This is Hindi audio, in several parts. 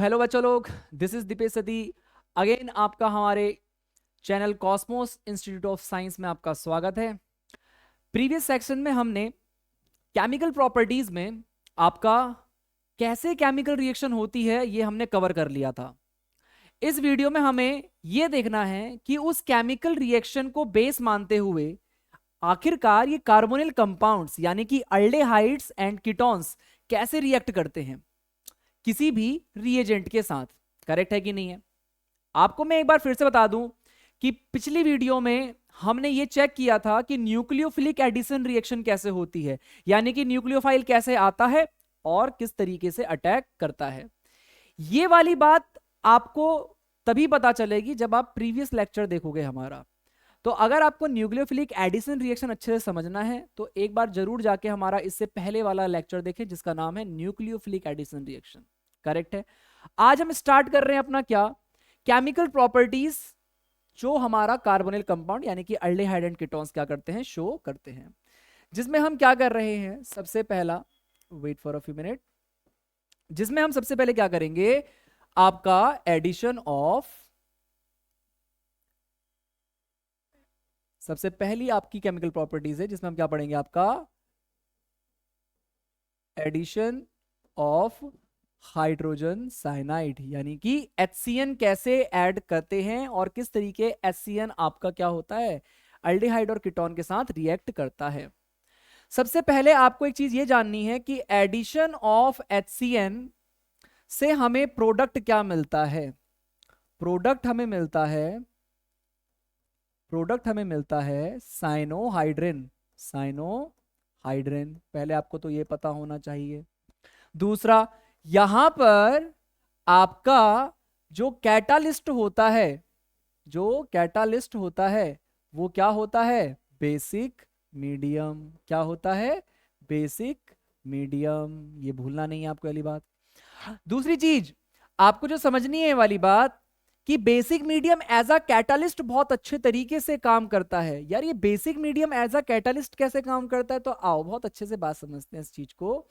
हेलो बच्चों लोग, this is Deepesh Sati. Again आपका हमारे channel Cosmos Institute of Science में आपका स्वागत है। प्रीवियस सेक्शन में हमने केमिकल प्रॉपर्टीज में आपका कैसे केमिकल रिएक्शन होती है ये हमने कवर कर लिया था। इस वीडियो में हमें यह देखना है कि उस केमिकल रिएक्शन को बेस मानते हुए आखिरकार ये कार्बोनिल कंपाउंड्स यानी कि अल्डेहाइड्स एंड कीटोन्स कैसे रिएक्ट करते हैं किसी भी रिएजेंट के साथ। करेक्ट है कि नहीं है? आपको मैं एक बार फिर से बता दूं कि पिछली वीडियो में हमने ये चेक किया था कि न्यूक्लियोफिलिक एडिशन रिएक्शन कैसे होती है, यानी कि न्यूक्लियोफाइल कैसे आता है और किस तरीके से अटैक करता है। ये वाली बात आपको तभी पता चलेगी जब आप प्रीवियस लेक्चर देखोगे हमारा। तो अगर आपको न्यूक्लियोफिलिक एडिशन रिएक्शन अच्छे से समझना है तो एक बार जरूर जाके हमारा इससे पहले वाला लेक्चर देखें जिसका नाम है न्यूक्लियोफिलिक एडिशन रिएक्शन। करेक्ट है। आज हम स्टार्ट कर रहे हैं अपना क्या, केमिकल प्रॉपर्टीज जो हमारा कार्बोनिल कंपाउंड यानी कि अल्डेहाइड एंड कीटोन्स क्या करते हैं, शो करते हैं। जिसमें हम क्या कर रहे हैं, सबसे पहला, wait for a few minute, जिसमें हम सबसे पहले क्या करेंगे, आपका एडिशन ऑफ, सबसे पहली आपकी केमिकल प्रॉपर्टीज है जिसमें हम क्या पढ़ेंगे, आपका एडिशन ऑफ हाइड्रोजन साइनाइड, यानी कि HCN कैसे ऐड करते हैं और किस तरीके HCN आपका क्या होता है, अल्डिहाइड और कीटोन के साथ रिएक्ट करता है। सबसे पहले आपको एक चीज ये जाननी है कि एडिशन ऑफ HCN से हमें प्रोडक्ट क्या मिलता है। प्रोडक्ट हमें मिलता है, प्रोडक्ट हमें मिलता है साइनोहाइड्रिन। साइनोहाइड्रिन, पहले आपको तो ये पता होना चाहिए। दूसरा, यहां पर आपका जो कैटालिस्ट होता है, जो कैटालिस्ट होता है वो क्या होता है, बेसिक मीडियम। क्या होता है, बेसिक मीडियम। ये भूलना नहीं है आपको वाली बात। दूसरी चीज आपको जो समझनी है ये वाली बात कि basic medium as a catalyst बहुत अच्छे तरीके से काम करता है। यार ये basic medium as a catalyst कैसे काम करता है, तो आओ बहुत अच्छे से बात समझते हैं इस चीज को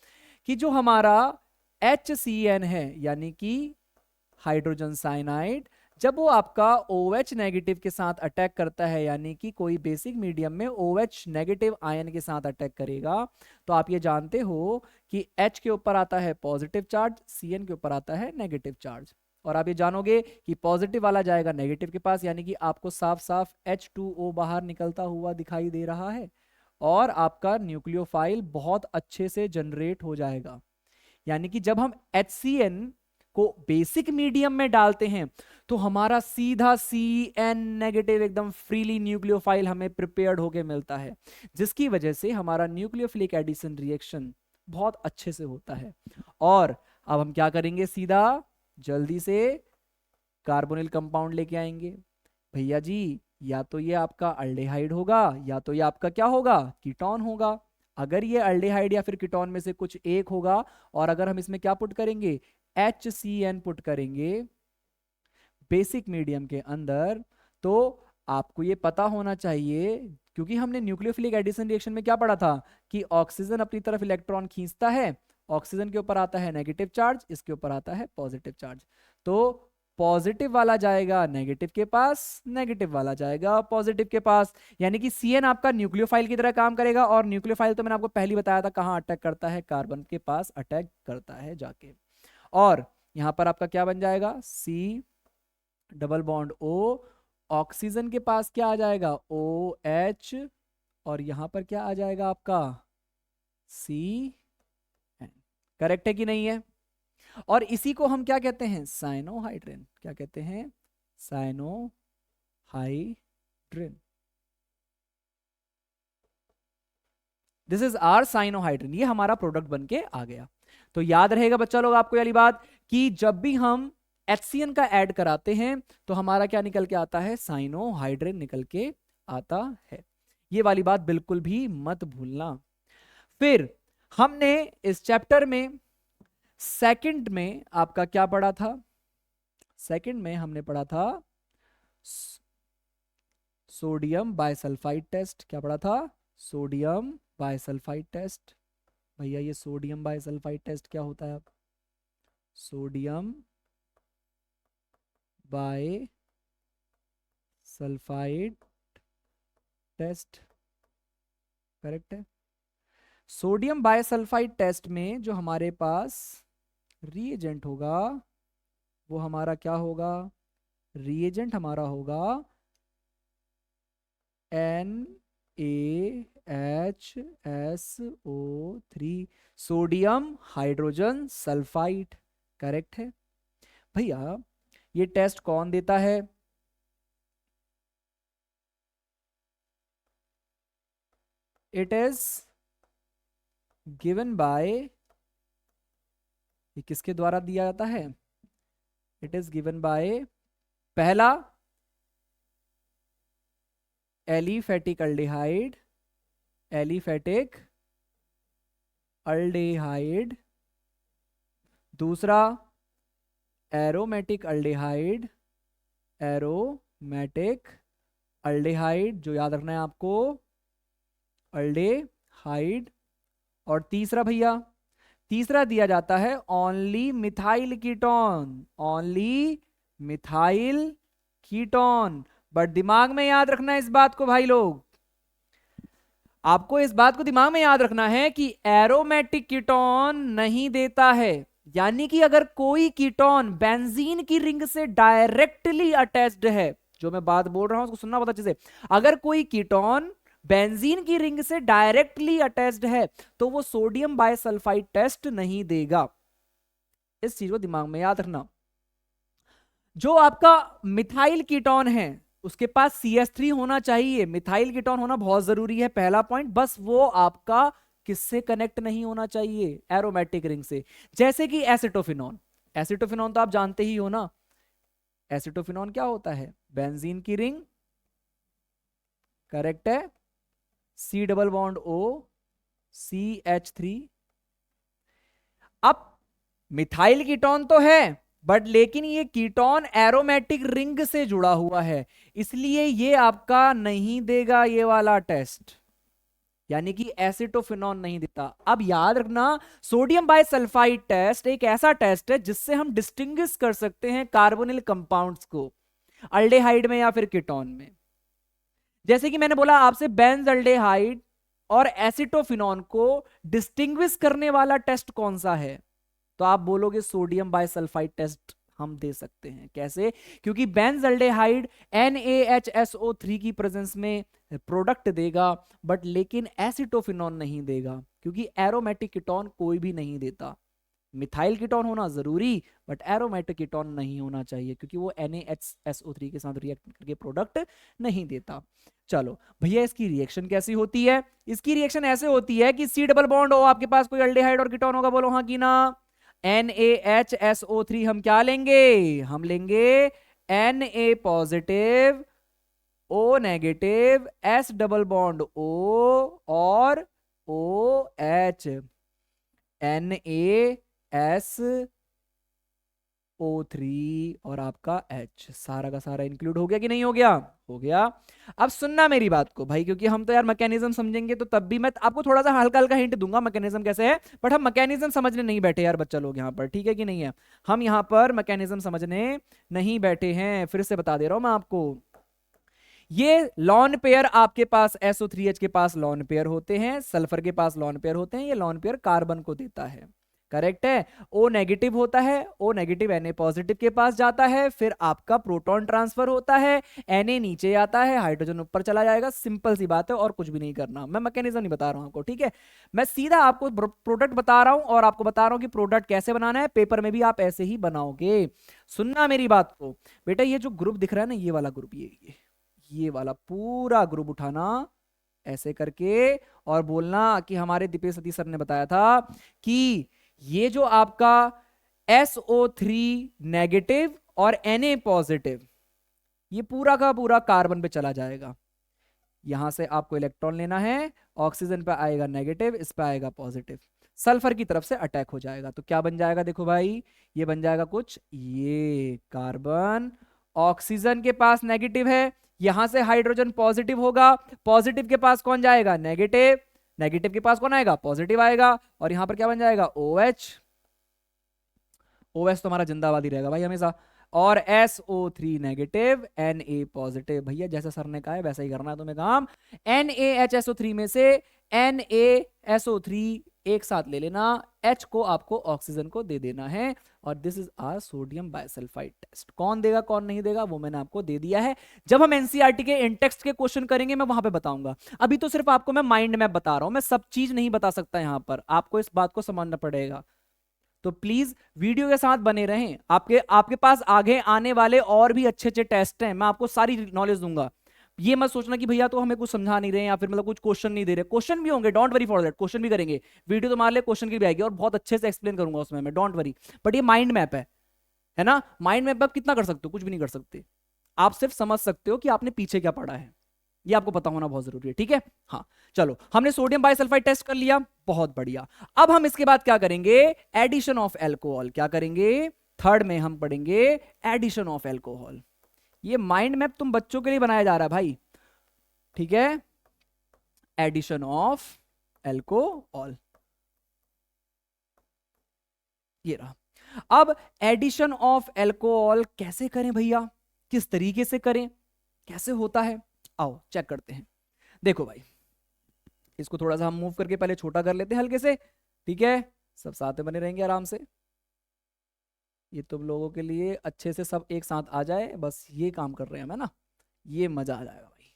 कि जो हमारा HCN है यानी कि हाइड्रोजन साइनाइड, जब वो आपका OH नेगेटिव के साथ अटैक करता है, यानी कि कोई बेसिक मीडियम में OH नेगेटिव आयन के साथ अटैक करेगा, तो आप ये जानते हो कि H के ऊपर आता है पॉजिटिव चार्ज, CN के ऊपर आता है नेगेटिव चार्ज। और आप ये जानोगे कि पॉजिटिव वाला जाएगा नेगेटिव के पास, यानी कि आपको साफ साफ H2O बाहर निकलता हुआ दिखाई दे रहा है और आपका न्यूक्लियोफाइल बहुत अच्छे से जनरेट हो जाएगा। यानी कि जब हम HCN को बेसिक मीडियम में डालते हैं तो हमारा सीधा CN नेगेटिव एकदम फ्रीली न्यूक्लियोफाइल हमें प्रिपेयर्ड होके मिलता है, जिसकी वजह से हमारा न्यूक्लियोफिलिक एडिशन रिएक्शन बहुत अच्छे से होता है। और अब हम क्या करेंगे, सीधा जल्दी से कार्बोनिल कंपाउंड लेके आएंगे। भैया जी, या तो ये आपका अल्डेहाइड होगा या तो ये आपका क्या होगा, कीटोन होगा। अगर ये अल्डेहाइड या फिर कीटोन में से कुछ एक होगा और अगर हम इसमें क्या पुट करेंगे, HCN पुट करेंगे बेसिक मीडियम के अंदर, तो आपको ये पता होना चाहिए, क्योंकि हमने न्यूक्लियोफिलिक एडिशन रिएक्शन में क्या पढ़ा था कि ऑक्सीजन अपनी तरफ इलेक्ट्रॉन खींचता है, ऑक्सीजन के ऊपर आता है नेगेटिव चार्ज, इसके ऊपर आता है पॉजिटिव चार्ज। तो पॉजिटिव वाला जाएगा नेगेटिव के पास, नेगेटिव वाला जाएगा पॉजिटिव के पास, यानी कि CN आपका न्यूक्लियोफाइल की तरह काम करेगा। और न्यूक्लियोफाइल तो मैंने आपको पहले बताया था कहां अटैक करता है, कार्बन के पास अटैक करता है जाके। और यहां पर आपका क्या बन जाएगा, C double bond O, oxygen के पास क्या आ जाएगा, OH, और यहां पर क्या आ जाएगा आपका CN। करेक्ट है कि नहीं है? और इसी को हम क्या कहते हैं, साइनोहाइड्रिन। क्या कहते हैं, cyanohydrin. This is our cyanohydrin, ये हमारा प्रोडक्ट बन के आ गया। तो याद रहेगा बच्चा लोग आपको वाली बात कि जब भी हम HCN का ऐड कराते हैं तो हमारा क्या निकल के आता है, साइनोहाइड्रिन निकल के आता है। ये वाली बात बिल्कुल भी मत भूलना। फिर हमने इस चैप्टर में सेकंड में आपका क्या पढ़ा था, सेकंड में हमने पढ़ा था सोडियम बायसल्फाइड टेस्ट। क्या पढ़ा था, सोडियम बायसल्फाइड टेस्ट। भैया ये सोडियम बायसल्फाइड टेस्ट क्या होता है, sodium bisulphide test, correct है। सोडियम बायसल्फाइड टेस्ट में जो हमारे पास रिएजेंट होगा वो हमारा क्या होगा, रिएजेंट हमारा होगा NaHSO3, sodium hydrogen sulphide, correct है। भैया ये टेस्ट कौन देता है, इट इज गिवन बाय, ये किसके द्वारा दिया जाता है, इट इज गिवन बाय पहला एलिफेटिक अल्डिहाइड, एलिफेटिक अल्डिहाइड, दूसरा एरोमेटिक अल्डिहाइड, एरोमेटिक अल्डिहाइड जो याद रखना है आपको, अल्डिहाइड, और तीसरा भैया, तीसरा दिया जाता है only methyl ketone, only methyl ketone. But दिमाग में याद रखना है इस बात को भाई लोग, आपको इस बात को दिमाग में याद रखना है कि एरोमेटिक कीटोन नहीं देता है। यानी कि अगर कोई कीटोन बेंजीन की रिंग से डायरेक्टली अटैच्ड है, जो मैं बात बोल रहा हूं उसको सुनना बहुत अच्छे से, अगर कोई कीटोन बेंजीन की रिंग से डायरेक्टली अटैच्ड है तो वो सोडियम बायसल्फाइड टेस्ट नहीं देगा। इस चीज को दिमाग में याद रखना। जो आपका मिथाइल कीटोन है उसके पास CH3 होना चाहिए, मिथाइल कीटोन होना बहुत जरूरी है, पहला पॉइंट। बस वो आपका किससे कनेक्ट नहीं होना चाहिए, एरोमेटिक रिंग से। जैसे कि एसिटोफिनॉन, एसिटोफिनॉन तो आप जानते ही हो ना, एसिटोफिनॉन क्या होता है, बेंजीन की रिंग, करेक्ट है, C double bond O CH3। अब मिथाइल कीटोन तो है बट लेकिन ये कीटोन एरोमेटिक रिंग से जुड़ा हुआ है, इसलिए ये आपका नहीं देगा ये वाला टेस्ट, यानी कि एसिटोफिनॉन नहीं देता। अब याद रखना सोडियम बायसल्फाइड टेस्ट एक ऐसा टेस्ट है जिससे हम डिस्टिंग्विश कर सकते हैं कार्बोनिल कंपाउंड्स को अल्डेहाइड में या फिर कीटोन में। जैसे कि मैंने बोला आपसे बेंजल्डेहाइड और एसिटोफिनॉन को डिस्टिंग्विश करने वाला टेस्ट कौन सा है, तो आप बोलोगे सोडियम बायसल्फाइड टेस्ट हम दे सकते हैं। कैसे, क्योंकि बेंजल्डेहाइड NaHSO3 की प्रेजेंस में प्रोडक्ट देगा बट लेकिन एसिटोफिनॉन नहीं देगा, क्योंकि एरोमेटिक कीटोन कोई भी नहीं देता। मिथाइल कीटोन होना जरूरी बट एरोमेटिक कीटोन नहीं होना चाहिए, क्योंकि वो NaHSO3 के साथ रिएक्ट करके प्रोडक्ट नहीं देता। चलो भैया इसकी रिएक्शन कैसी होती है, इसकी रिएक्शन ऐसे होती है कि C डबल बॉन्ड हो, आपके पास कोई अल्डेहाइड और कीटोन होगा, बोलो हाँ कि ना। NaHSO3 हम क्या लेंगे, हम लेंगे Na positive O negative S double bond O और OH, NaSO3 और आपका H, सारा का सारा इंक्लूड हो गया कि नहीं हो गया, हो गया। अब सुनना मेरी बात को भाई, क्योंकि हम तो यार मैकेनिज्म समझेंगे तो तब भी मैं आपको थोड़ा सा हल्का हल्का हिंट दूंगा मैकेनिज्म कैसे है, बट हम मैकेनिज्म समझने नहीं बैठे यार बच्चा लोग यहाँ पर, ठीक है कि नहीं है, हम यहाँ पर मैकेनिज्म समझने नहीं बैठे हैं। फिर से बता दे रहा हूं मैं आपको, ये लॉन पेयर आपके पास SO3H के पास लॉन पेयर होते हैं, सल्फर के पास लॉन पेयर होते हैं, ये लॉन पेयर कार्बन को देता है, करेक्ट है। O नेगेटिव होता है, O नेगेटिव Na पॉजिटिव के पास जाता है, फिर आपका प्रोटॉन ट्रांसफर होता है, Na नीचे आता है, हाइड्रोजन ऊपर चला जाएगा, सिंपल सी बात है और कुछ भी नहीं करना, मैं मैकेनिज्म नहीं बता रहा हूं आपको, ठीक है, मैं सीधा आपको प्रोडक्ट बता रहा हूं और आपको बता रहा हूं कि प्रोडक्ट कैसे बनाना है, पेपर में भी आप ऐसे ही बनाओगे। सुनना मेरी बात को बेटा, ये जो ग्रुप दिख रहा है ना, ये वाला ग्रुप, ये वाला पूरा ग्रुप उठाना ऐसे करके और बोलना कि हमारे दीपेश सतीश सर ने बताया था कि ये जो आपका SO3 नेगेटिव और Na पॉजिटिव, ये पूरा का पूरा कार्बन पे चला जाएगा। यहां से आपको इलेक्ट्रॉन लेना है, ऑक्सीजन पे आएगा नेगेटिव, इस पे आएगा पॉजिटिव, सल्फर की तरफ से अटैक हो जाएगा। तो क्या बन जाएगा, देखो भाई, ये बन जाएगा कुछ, ये कार्बन ऑक्सीजन के पास नेगेटिव है, यहां से हाइड्रोजन पॉजिटिव होगा, पॉजिटिव के पास कौन जाएगा, नेगेटिव, नेगेटिव के पास कौन आएगा, पॉजिटिव आएगा, और यहां पर क्या बन जाएगा, OH। OH तो हमारा जिंदाबाद ही रहेगा भाई हमेशा। और SO3 नेगेटिव Na पॉजिटिव। भैया जैसा सर ने कहा है वैसा ही करना है तुम्हें काम। NaHSO3 में से NaSO3 एक साथ ले लेना, H को आपको ऑक्सीजन को दे देना है, और this is our sodium bisulphide test. कौन देगा कौन नहीं देगा वो मैंने आपको दे दिया है। जब हम एनसीईआरटी के इन टेक्स्ट के क्वेश्चन करेंगे मैं वहां पे बताऊंगा, अभी तो सिर्फ आपको मैं माइंड मैप बता रहा हूं, मैं सब चीज नहीं बता सकता यहां पर, आपको इस बात को समझना पड़ेगा। तो प्लीज वीडियो के साथ बने रहें, आपके आपके पास आगे आने वाले और भी अच्छे अच्छे टेस्ट हैं, मैं आपको सारी नॉलेज दूंगा। ये मत सोचना कि भैया तो हमें कुछ समझा नहीं रहे या फिर मतलब कुछ क्वेश्चन नहीं दे रहे, क्वेश्चन भी होंगे, don't worry for that, question भी करेंगे। वीडियो तुम्हारे लिए क्वेश्चन की भी आएगी और बहुत अच्छे से एक्सप्लेन करूंगा उसमें मैं, डोंट वरी। बट ये माइंड मैप है ना, माइंड मैप आप कितना कर सकते हो, कुछ भी नहीं कर सकते, आप सिर्फ समझ सकते हो कि आपने पीछे क्या पढ़ा है, ये आपको पता होना बहुत जरूरी है, ठीक है। हाँ चलो, हमने सोडियम बाइसल्फाइड टेस्ट कर लिया, बहुत बढ़िया। अब हम इसके बाद क्या करेंगे, एडिशन ऑफ एल्कोहल, क्या करेंगे, थर्ड में हम पढ़ेंगे एडिशन ऑफ एल्कोहल। ये माइंड मैप तुम बच्चों के लिए बनाया जा रहा है भाई, ठीक है। एडिशन ऑफ एल्कोहल, ये रहा। अब एडिशन ऑफ एल्कोहल कैसे करें भैया, किस तरीके से करें, कैसे होता है, आओ चेक करते हैं। देखो भाई, इसको थोड़ा सा हम मूव करके पहले छोटा कर लेते हैं हल्के से, ठीक है, सब साथ में बने रहेंगे आराम से। ये तुम लोगों के लिए अच्छे से सब एक साथ आ जाए, बस ये काम कर रहे हैं हम, है ना, ये मजा आ जाएगा भाई।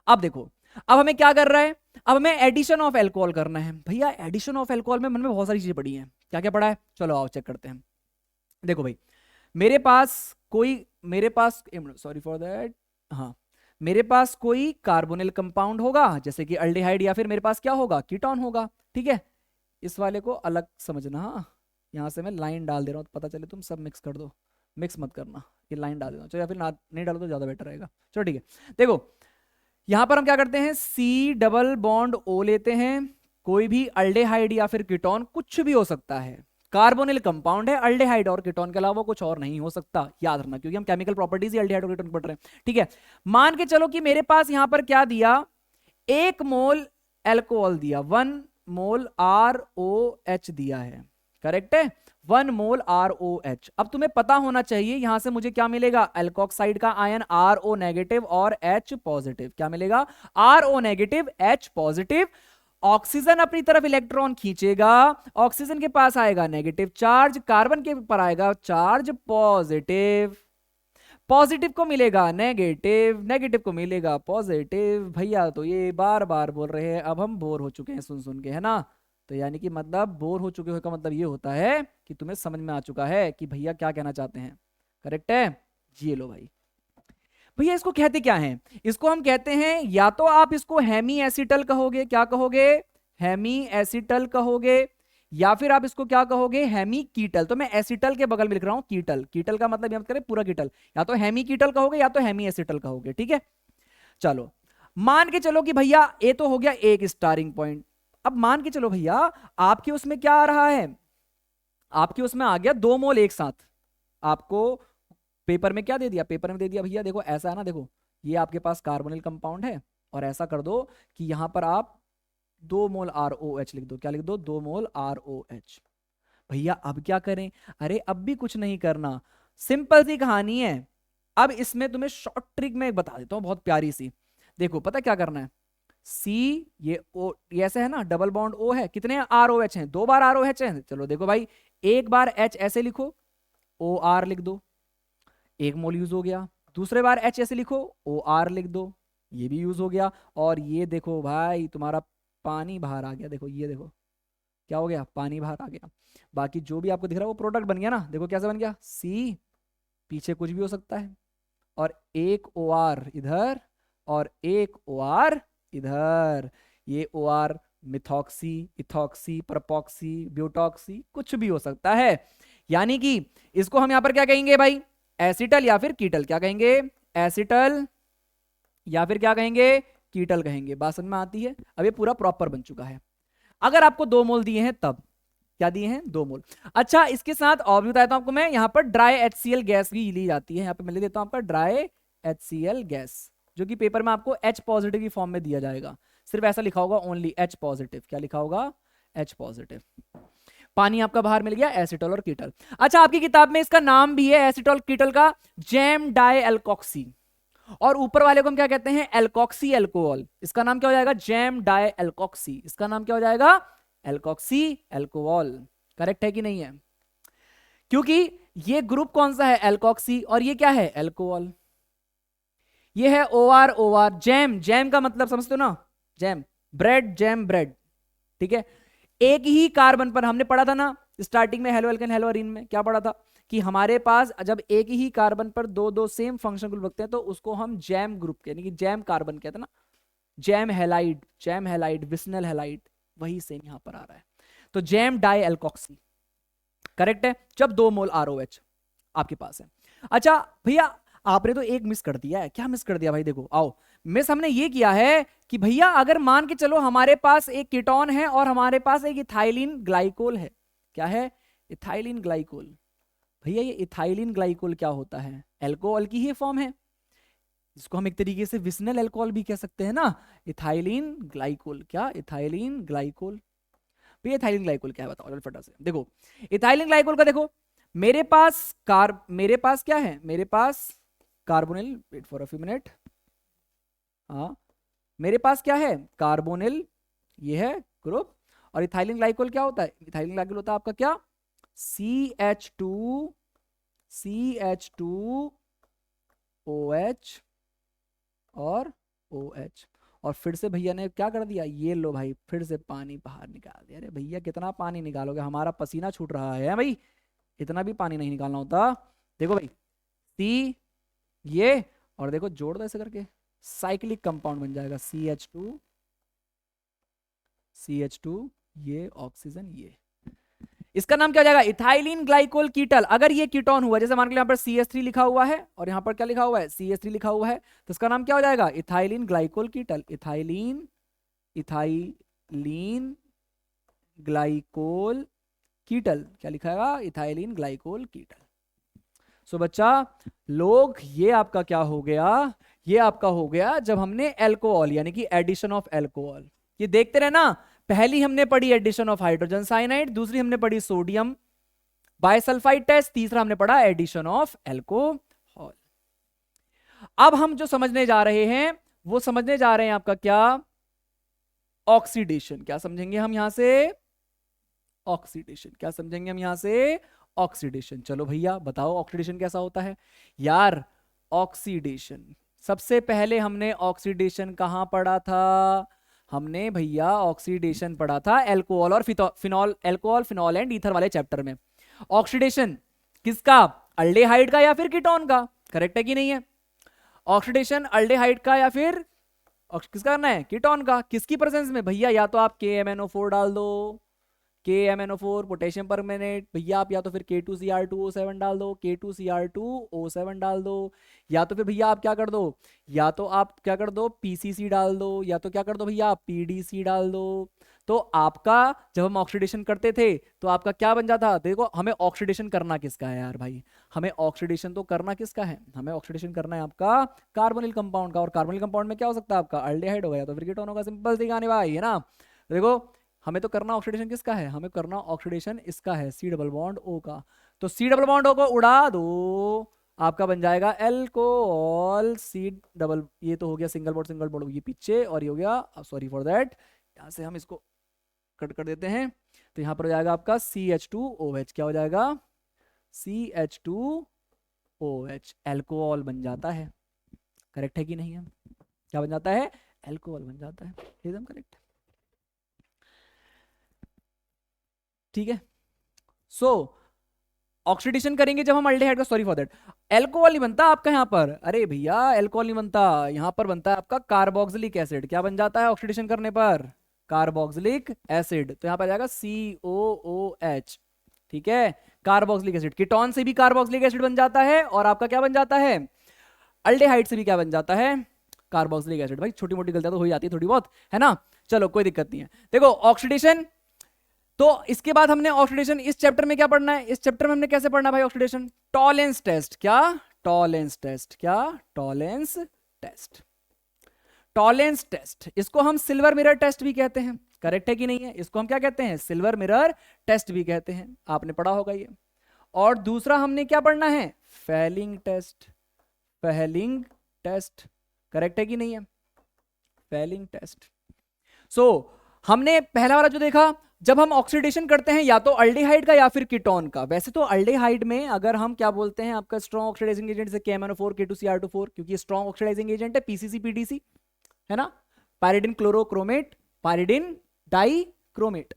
अब देखो, अब हमें क्या कर रहा है, अब हमें एडिशन ऑफ एल्कोहल करना है। भैया एडिशन ऑफ एल्कोहल में मन में बहुत सारी चीजें पड़ी हैं, क्या क्या पड़ा है, चलो आओ चेक करते हैं। देखो भाई, मेरे पास सॉरी फॉर दैट, हाँ, मेरे पास कोई कार्बोनिल कंपाउंड होगा जैसे कि अल्डिहाइड, या फिर मेरे पास क्या होगा, कीटोन होगा, ठीक है। इस वाले को अलग समझना, हाँ, यहां से मैं लाइन डाल दे रहा हूं तो पता चले, तुम सब मिक्स कर दो, मिक्स मत करना, ये लाइन डाल देना, चलो, या फिर नहीं डालो तो ज्यादा बेटर रहेगा। चलो ठीक है, देखो यहां पर हम क्या करते हैं, C डबल बॉन्ड O लेते हैं, कोई भी अल्डेहाइड या फिर कीटोन, कुछ भी हो सकता है, कार्बोनिल कंपाउंड है, अल्डेहाइड और कीटोन के अलावा कुछ और नहीं हो सकता, याद रखना, क्योंकि हम केमिकल प्रॉपर्टीज ही अल्डेहाइड और कीटोन पढ़ रहे हैं, ठीक है। मान के चलो कि मेरे पास यहां पर क्या दिया, 1 मोल एल्कोहल दिया, 1 मोल ROH दिया है, करेक्ट है, 1 मोल ROH। अब तुम्हें पता होना चाहिए यहां से मुझे क्या मिलेगा, एल्कोक्साइड का आयन RO नेगेटिव और H पॉजिटिव, क्या मिलेगा, RO negative H positive. Oxygen अपनी तरफ इलेक्ट्रॉन खींचेगा, ऑक्सीजन के पास आएगा नेगेटिव चार्ज, कार्बन के ऊपर आएगा चार्ज पॉजिटिव, पॉजिटिव को मिलेगा नेगेटिव, नेगेटिव को मिलेगा पॉजिटिव। भैया तो ये बार बार बोल रहे हैं, अब हम बोर हो चुके हैं सुन सुन के, है ना, तो यानी कि मतलब बोर हो चुके हो का मतलब ये होता है कि तुम्हें समझ में आ चुका है कि भैया क्या कहना चाहते हैं, करेक्ट है। ये लो भाई, भैया इसको कहते क्या हैं, इसको हम कहते हैं, या तो आप इसको हेमी एसिटल कहोगे, क्या कहोगे, हेमी एसिटल कहोगे, या फिर आप इसको क्या कहोगे, हेमी कीटल। तो मैं एसिटल के बगल में लिख रहा हूं कीटल, कीटल का मतलब याद करें पूरा कीटल, या तो हेमी कीटल कहोगे या तो हेमी एसिटल कहोगे, ठीक है। चलो मान के चलो कि भैया ये तो हो गया एक स्टारिंग पॉइंट। अब मान के चलो भैया आपके उसमें क्या आ रहा है, आपके उसमें आ गया 2 मोल एक साथ, आपको पेपर में क्या दे दिया, पेपर में दे दिया भैया, देखो ऐसा है ना, देखो ये आपके पास कार्बोनिल कंपाउंड है, और ऐसा कर दो कि यहां पर आप 2 मोल ROH लिख दो, क्या लिख दो, 2 मोल ROH। भैया अब क्या करें, अरे अब भी कुछ नहीं करना, सिंपल सी कहानी है। अब इसमें तुम्हें शॉर्ट ट्रिक में बता देता हूं बहुत प्यारी सी, देखो पता क्या करना है, C ये O, ये ऐसे है ना, डबल बॉन्ड O है, कितने ROH हैं, 2 बार ROH है, चलो देखो भाई, एक बार H ऐसे लिखो, OR लिख दो, 1 मोल यूज हो गया, दूसरे बार H ऐसे लिखो, OR लिख दो, ये भी यूज हो गया, और ये देखो भाई तुम्हारा पानी बाहर आ गया, देखो ये देखो क्या हो गया, पानी बाहर आ गया। बाकी जो भी आपको दिख रहा है वो प्रोडक्ट बन गया ना, देखो कैसे बन गया, C, पीछे कुछ भी हो सकता है, और एक OR इधर और एक OR इधर, ये OR मिथॉक्सी, इथॉक्सी, परपॉक्सी, ब्यूटॉक्सी, कुछ भी हो सकता है। यानी कि इसको हम यहां पर क्या कहेंगे भाई, एसिटल या फिर कीटल, क्या कहेंगे, एसिटल या फिर क्या कहेंगे, कीटल कहेंगे। बात समझ में आती है, अब ये पूरा प्रॉपर बन चुका है। अगर आपको 2 मोल दिए हैं तब क्या दिए हैं, 2 मोल। अच्छा इसके साथ और भी बताता हूं आपको मैं, यहां पर ड्राई HCl गैस भी ली जाती है, यहां पे मैं ले देता हूं आपका ड्राई HCl गैस, जो कि पेपर में आपको H पॉजिटिव की फॉर्म में दिया जाएगा, सिर्फ ऐसा लिखा होगा ओनली H पॉजिटिव, क्या लिखा होगा, H पॉजिटिव। पानी आपका बाहर मिल गया, एसिटॉल और कीटल। अच्छा, आपकी किताब में इसका नाम भी है एसिटॉल कीटल का, जैम डाई एल्कोक्सी, और ऊपर वाले को हम क्या कहते हैं, एल्कोक्सी अल्कोहल। इसका नाम क्या हो जाएगा, जैम डाई एल्कोक्सी। इसका नाम क्या हो जाएगा, एल्कोक्सी अल्कोहल। करेक्ट है कि नहीं है? क्योंकि ये ग्रुप कौन सा है, एल्कोक्सी, और ये क्या है, अल्कोहल। ये है OR OR। जैम, जैम का मतलब समझते हो ना, जैम ब्रेड, जैम ब्रेड, ठीक है। एक ही कार्बन पर हमने पढ़ा था ना स्टार्टिंग में हेलो एल्केन हेलो अरीन में, क्या पढ़ा था कि हमारे पास जब एक ही कार्बन पर दो दो सेम फंक्शन ग्रुप रखते हैं तो उसको हम जैम ग्रुप यानी कि जैम कार्बन कहते हैं ना, gem halide, gem halide, vicinal halide, वही सेम यहां पर आ रहा है। तो जैम डाई एल्कोक्सी करेक्ट है, जब 2 मोल ROH आपके पास है। अच्छा भैया, आपने तो एक मिस कर दिया है। क्या मिस कर दिया भाई? देखो आओ, मिस हमने ये किया है कि भैया अगर मान के चलो हमारे पास एक कीटोन है और हमारे पास एक इथाइलिन ग्लाइकोल है। क्या है, इथाइलिन ग्लाइकोल। भैया ये इथाइलिन ग्लाइकोल क्या होता है, एल्कोहल की ही फॉर्म है, जिसको हम एक तरीके से विस्नल अल्कोहल भी कह सकते हैं ना, इथाइलिन ग्लाइकोल। क्या, इथाइलिन ग्लाइकोल। भैया इथाइलिन ग्लाइकोल क्या है बताओ फटाफट से। देखो इथाइलिन ग्लाइकोल का देखो, मेरे पास क्या है, मेरे पास carbonyl, wait for a few minute, हाँ मेरे पास क्या है, कार्बोनिल, ये है ग्रुप। और इथाइलिन ग्लाइकोल क्या होता है, इथाइलिन ग्लाइकोल होता है आपका क्या, CH2OH और OH। और फिर से भैया ने क्या कर दिया, ये लो भाई, फिर से पानी बाहर निकाल दिया। अरे भैया कितना पानी निकालोगे, हमारा पसीना छूट रहा है भाई, इतना भी पानी नहीं निकालना होता। देखो भाई C ये, और देखो जोड़ दो ऐसे करके, साइक्लिक कंपाउंड बन जाएगा CH2 ये ऑक्सीजन, ये इसका नाम क्या हो जाएगा, इथाइलिन ग्लाइकोल कीटल। अगर ये कीटोन हुआ, जैसे मान के यहाँ पर CH3 लिखा हुआ है और यहाँ पर क्या लिखा हुआ है, CH3 लिखा हुआ है, तो इसका नाम क्या हो जाएगा, इथाइलिन ग्लाइकोल कीटल। इथाइलिन ग्लाइकोल कीटल, क्या लिखा है, इथाइलिन ग्लाइकोल कीटल। सो बच्चा लोग, ये आपका क्या हो गया, ये आपका हो गया जब हमने एल्कोहल यानी कि एडिशन ऑफ एल्कोहल, ये देखते रहे ना, पहली हमने पढ़ी एडिशन ऑफ हाइड्रोजन साइनाइड, दूसरी हमने पढ़ी सोडियम बाइसल्फाइड टेस्ट, तीसरा हमने पढ़ा एडिशन ऑफ एल्कोहल। अब हम जो समझने जा रहे हैं वो समझने जा रहे हैं आपका क्या, ऑक्सीडेशन। क्या समझेंगे हम यहां से, ऑक्सीडेशन। क्या समझेंगे हम यहां से, ऑक्सीडेशन। चलो भैया बताओ ऑक्सीडेशन कैसा होता है। यार ऑक्सीडेशन, सबसे पहले हमने ऑक्सीडेशन कहां पढ़ा था, हमने भैया ऑक्सीडेशन पढ़ा था एल्कोहल और phenol, alcohol phenol and ether वाले चैप्टर में। ऑक्सीडेशन किसका, अल्डेहाइड का या फिर कीटोन का, करेक्ट है कि नहीं है। ऑक्सीडेशन अल्डेहाइड का या फिर किसका करना है, कीटोन का। किसकी प्रेजेंस में भैया, या तो आप KMnO4 डाल दो, KMnO4 पोटेशियम परमेनेट, भैया आप या तो फिर K2Cr2O7 डाल दो, K2Cr2O7 डाल दो, या तो फिर भैया आप क्या कर दो, या तो आप क्या कर दो PCC डाल दो, या तो क्या कर दो भैया आप PDC डाल दो। तो आपका जब हम ऑक्सीडेशन करते थे तो आपका क्या बन जाता, देखो हमें ऑक्सीडेशन करना किसका है यार भाई, हमें ऑक्सीडेशन तो करना किसका है, हमें ऑक्सीडेशन करना है आपका कार्बोनिल कंपाउंड का। और कार्बोनिल कंपाउंड में क्या हो सकता है आपका, अल्डेहाइड होगा या तो फिर कीटोन होगा, सिंपल सी कहानी भाई है ना। देखो हमें तो करना ऑक्सीडेशन किसका है, हमें करना ऑक्सीडेशन इसका है, C डबल बॉन्ड O का। तो C डबल बॉन्ड O को उड़ा दो, आपका बन जाएगा एल्कोहल C डबल, ये तो हो गया सिंगल बॉन्ड ये पीछे, और ये हो गया, सॉरी फॉर दैट, यहां से हम इसको कट कर देते हैं, तो यहां पर हो जाएगा आपका CH2OH। क्या हो जाएगा, CH2OH, एल्कोहल बन जाता है। करेक्ट है कि नहीं है, क्या बन जाता है, एल्कोहल बन जाता है, एकदम करेक्ट। ठीक है, सो ऑक्सीडेशन करेंगे जब हम अल्डेहाइड का, सॉरी फॉर दैट, एल्कोहल नहीं बनता आपका यहाँ पर, अरे भैया एल्कोहल नहीं बनता, यहाँ पर बनता है आपका कार्बोक्सिलिक एसिड। क्या बन जाता है ऑक्सीडेशन करने पर, कार्बोक्सिलिक एसिड। तो यहाँ पर जाएगा COOH, ठीक है, कार्बोक्सिलिक एसिड। कीटोन से भी कार्बोक्सिलिक एसिड बन जाता है, और आपका क्या बन जाता है, अल्डेहाइड से भी क्या बन जाता है, कार्बोक्सिलिक एसिड। भाई छोटी मोटी गलतियां तो हो जाती है थोड़ी बहुत, है ना, चलो कोई दिक्कत नहीं है। देखो ऑक्सीडेशन, तो इसके बाद हमने ऑक्सीडेशन इस चैप्टर में क्या पढ़ना है, इस चैप्टर में हमने कैसे पढ़ना भाई ऑक्सीडेशन, टॉलेंस टेस्ट। क्या, टॉलेंस टेस्ट, क्या, टॉलेंस टेस्ट, टॉलेंस टेस्ट, इसको हम सिल्वर मिरर टेस्ट भी कहते हैं। करेक्ट है कि नहीं है? इसको हम क्या कहते हैं? सिल्वर मिरर टेस्ट भी कहते हैं, आपने पढ़ा होगा ये। और दूसरा हमने क्या पढ़ना है? Fehling test. Fehling test correct है कि नहीं है? Fehling test. सो हमने पहला वाला जो देखा, जब हम ऑक्सीडेशन करते हैं या तो अल्डिहाइड का या फिर कीटोन का। वैसे तो अल्डिहाइड में अगर हम क्या बोलते हैं, आपका स्ट्रॉन्ग ऑक्सीडाइजिंग एजेंट से KMnO4 K2Cr24, क्योंकि स्ट्रॉन्ग ऑक्सीडाइजिंग एजेंट है, PCC PDC है ना, पायरिडिन क्लोरोक्रोमेट, पायरिडिन डाइक्रोमेट।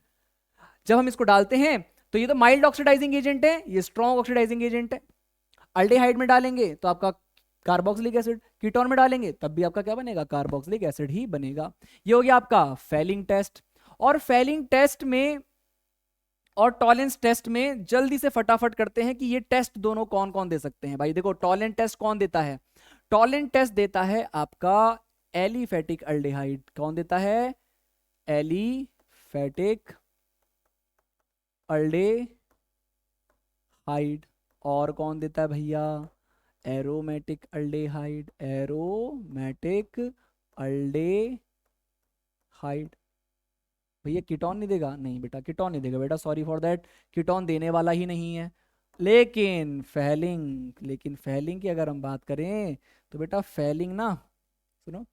जब हम इसको डालते हैं तो ये तो माइल्ड ऑक्सीडाइजिंग एजेंट है, ये स्ट्रॉन्ग ऑक्सीडाइजिंग एजेंट है। अल्डिहाइड में डालेंगे तो आपका कार्बोक्सिलिक एसिड, कीटोन में डालेंगे तब भी आपका क्या बनेगा? कार्बोक्सिलिक एसिड ही बनेगा। ये हो गया आपका फेलिंग टेस्ट। और फेलिंग टेस्ट में और टॉलेंस टेस्ट में जल्दी से फटाफट करते हैं कि ये टेस्ट दोनों कौन कौन दे सकते हैं। भाई देखो, टॉलेंट टेस्ट कौन देता है? टॉलेंट टेस्ट देता है आपका एलिफेटिक अल्डिहाइड। कौन देता है? Aliphatic aldehyde. और कौन देता है भैया? Aromatic aldehyde. Aromatic aldehyde. भैया कीटोन नहीं देगा? नहीं बेटा, कीटोन नहीं देगा बेटा, सॉरी फॉर दैट, कीटोन देने वाला ही नहीं है। लेकिन फेलिंग की अगर हम बात करें तो बेटा फेलिंग ना, सुनो,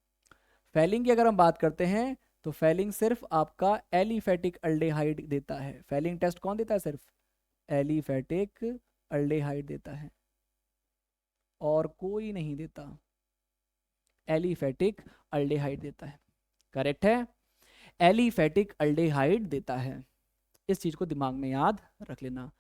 फेलिंग की अगर हम बात करते हैं तो फेलिंग सिर्फ आपका एलिफेटिक अल्डेहाइड देता है। फेलिंग टेस्ट कौन देता है? सिर्फ एलिफेटिक अल्डेहाइड देता है, और कोई नहीं देता। एलिफेटिक अल्डेहाइड देता है। करेक्ट है, एलिफेटिक अल्डेहाइड देता है। इस चीज को दिमाग में याद रख लेना।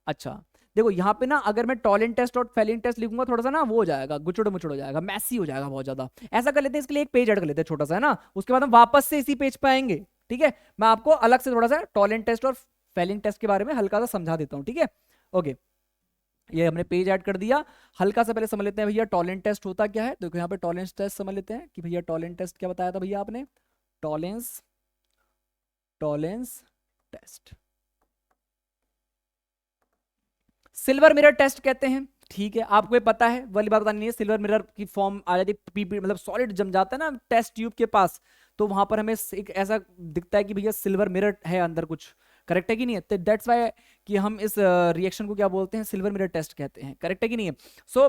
अच्छा देखो, यहाँ पे ना अगर मैं टॉलेंट टेस्ट और फेलिंग टेस्ट लिखूंगा थोड़ा सा ना वो हो जाएगा, गुचड़ मुचड़ हो जाएगा, मैसी हो जाएगा बहुत ज्यादा। ऐसा कर लेते हैं, इसके लिए एक पेज ऐड कर लेते हैं छोटा सा, है ना, उसके बाद हम वापस से इसी पेज पे आएंगे। ठीक है, मैं आपको अलग से थोड़ा सा टॉलेंट टेस्ट और फेलिंग टेस्ट के बारे में हल्का सा समझा देता हूँ। ठीक है, ओके, ये हमने पेज ऐड कर दिया। हल्का सा पहले समझ लेते हैं भैया टॉलेंट टेस्ट होता क्या है। देखो यहाँ पे टॉलेंस टेस्ट समझ लेते हैं कि भैया टॉलेंट टेस्ट क्या बताया था भैया आपने? Tollens Tollens test silver mirror test कहते हैं। ठीक है, आपको ये पता है, वाली बात बतानी है। सिल्वर मिरर की फॉर्म आ जाती है, पीपी मतलब सॉलिड जम जाता है ना टेस्ट ट्यूब के पास, तो वहां पर हमें एक ऐसा दिखता है कि भैया सिल्वर मिरर है अंदर कुछ। करेक्ट है कि नहीं है? तो दैट्स वाई कि हम इस रिएक्शन को क्या बोलते हैं? सिल्वर मिरर टेस्ट कहते हैं। करेक्ट है कि नहीं है? सो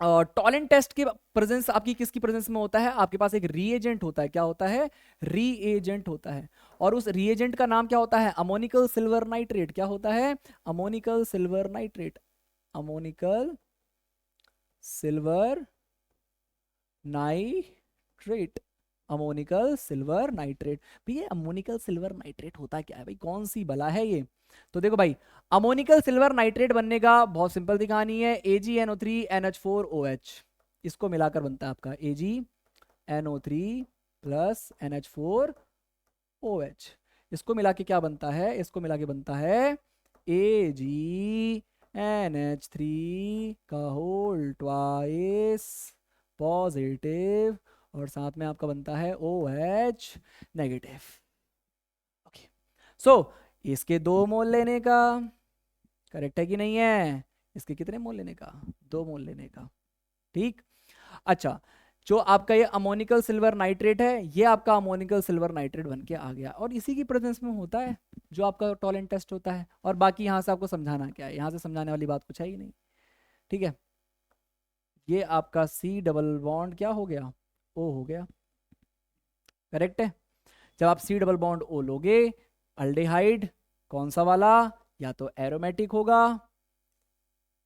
टॉलेंट टेस्ट की प्रेजेंस आपकी किसकी प्रेजेंस में होता है? आपके पास एक रीएजेंट होता है। क्या होता है? रीएजेंट होता है। और उस रीएजेंट का नाम क्या होता है? Ammoniacal silver nitrate. क्या होता है? Ammoniacal silver nitrate. Ammoniacal silver nitrate. Ammoniacal silver nitrate. भैया अमोनिकल सिल्वर नाइट्रेट होता क्या है भाई? कौन सी बला है ये? तो देखो भाई, अमोनिकल सिल्वर नाइट्रेट बनने का बहुत सिंपल सी कहानी है। AgNO3NH4OH, इसको मिलाकर बनता है आपका AgNO3 प्लस NH4OH। इसको मिला के क्या बनता है? इसको मिला के बनता है AgNH3 का होल ट्वाइस पॉजिटिव, और साथ में आपका बनता है OH नेगेटिव। ओके, सो इसके 2 मोल लेने का। करेक्ट है कि नहीं है? इसके कितने मोल लेने का? 2 मोल लेने का। ठीक, अच्छा, जो आपका ये अमोनिकल सिल्वर नाइट्रेट है, ये आपका अमोनिकल सिल्वर नाइट्रेट बन के आ गया, और इसी की प्रेजेंस में होता है जो आपका टॉलेंट टेस्ट होता है। और बाकी यहां से आपको समझाना क्या है? यहां से समझाने वाली बात कुछ है ही नहीं। ठीक है, ये आपका C डबल बॉन्ड क्या हो गया? O हो गया। करेक्ट है, जब आप C डबल बॉन्ड O लोगे, अल्डेहाइड कौन सा वाला? या तो एरोमेटिक होगा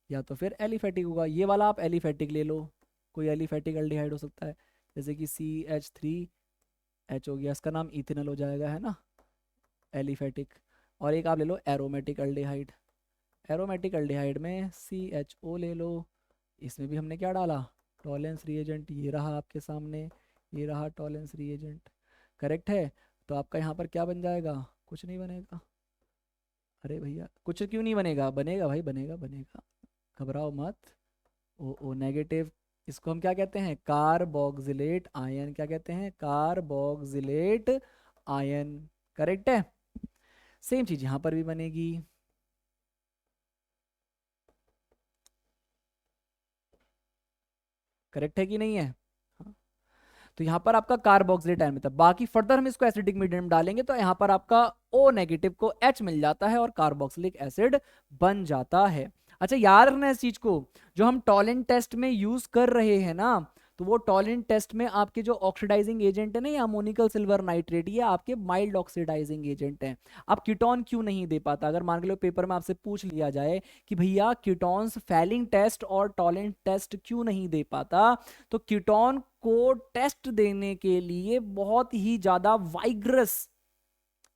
या तो फिर एलिफेटिक होगा। ये वाला आप एलिफेटिक ले लो, कोई एलिफेटिक अल्डिहाइड हो सकता है, जैसे कि CH3H हो गया, इसका नाम इथेनॉल हो जाएगा, है ना, एलिफेटिक। और एक आप ले लो एरोमेटिक अल्डिहाइड। एरोमेटिक अल्डिहाइड में CHO ले लो, इसमें भी हमने क्या डाला? Tollens reagent. ये रहा आपके सामने, ये रहा टॉलेंस रिएजेंट। करेक्ट है, तो आपका यहाँ पर क्या बन जाएगा? कुछ नहीं बनेगा। अरे भैया कुछ क्यों नहीं बनेगा? बनेगा भाई, बनेगा बनेगा, घबराओ मत। O नेगेटिव, इसको हम क्या कहते हैं? Carboxylate ion. क्या कहते हैं? Carboxylate ion. करेक्ट है, सेम चीज यहां पर भी बनेगी। करेक्ट है कि नहीं है? हाँ। तो यहाँ पर आपका कार्बोक्सिलेट आयन मिलता है। बाकी फर्दर हम इसको एसिडिक मीडियम डालेंगे तो यहाँ पर आपका O नेगेटिव को H मिल जाता है और कार्बोक्सिलिक एसिड बन जाता है। अच्छा, याद रखना इस चीज को, जो हम टॉलेंट टेस्ट में यूज कर रहे हैं ना, तो वो टॉलेंट टेस्ट में आपके जो ऑक्सीडाइजिंग एजेंट है ना, ये अमोनिकल सिल्वर नाइट्रेट, ये आपके माइल्ड ऑक्सीडाइजिंग एजेंट हैं। अब कीटोन क्यों नहीं दे पाता? अगर मान लो पेपर में आपसे पूछ लिया जाए कि भैया कीटोन्स फैलिंग टेस्ट और टॉलेंट टेस्ट क्यों नहीं दे पाता, तो कीटोन को टेस्ट देने के लिए बहुत ही ज्यादा वाइग्रस